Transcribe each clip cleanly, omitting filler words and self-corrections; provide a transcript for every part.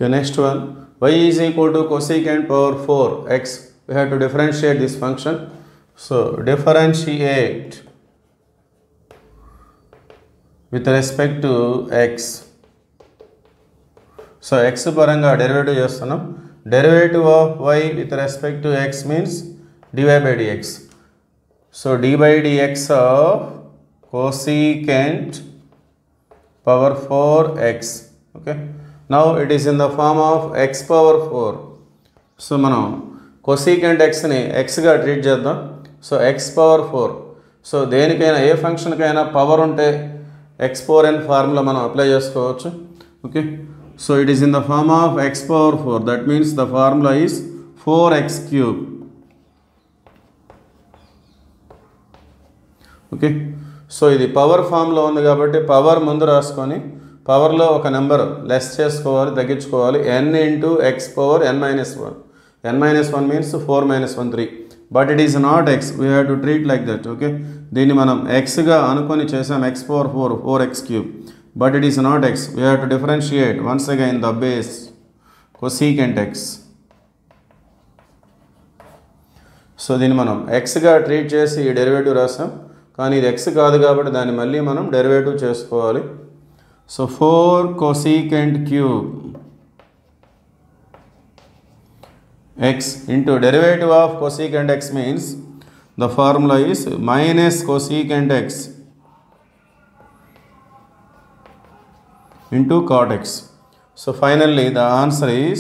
Okay, next one. Y is equal to cosecant power 4x. We have to differentiate this function. So differentiate with respect to x. So x paranga derivative chestunam. Derivative of y with respect to x means dy by dx. So d by dx of cosecant power 4x. Okay. Now it is in the form of x power 4. So మనం cosecant x ని x గా treat చేద్దాం. So x power 4. So దేనికైనా ఏ ఫంక్షన్కైనా power ఉంటే x4n formula మనం apply చేసుకోవచ్చు. Okay, so it is in the form of x power 4. That means the formula is 4x3. Okay, so ఇది power ఫామ్లో ఉంది కాబట్టి పవర్ ముందు రాసుకొని పవర్లో ఒక నెంబర్ లెస్ చేసుకోవాలి, తగ్గించుకోవాలి. n into X power n minus 1. n minus 1 means 4 minus 1 3. But it is not X, we have to treat like that. Okay, దీన్ని మనం ఎక్స్గా అనుకొని చేసాం, X power 4 4x3. But it is not X, we have to differentiate once again the base cosecant x. So దీన్ని మనం ఎక్స్గా treat చేసి ఈ derivative రాసాం, కానీ ఇది ఎక్స్ కాదు కాబట్టి దాన్ని మళ్ళీ మనం డెరివేటివ్ చేసుకోవాలి. So 4 cosecant cube x into derivative of cosecant x means the formula is minus cosecant x into cot x. So finally the answer is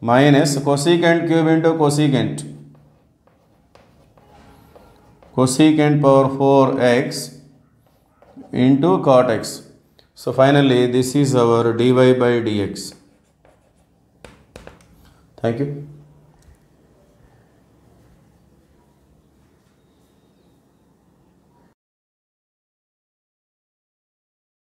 minus cosecant cube into cosecant power 4x into cot x. So finally this is our dy by dx. Thank you.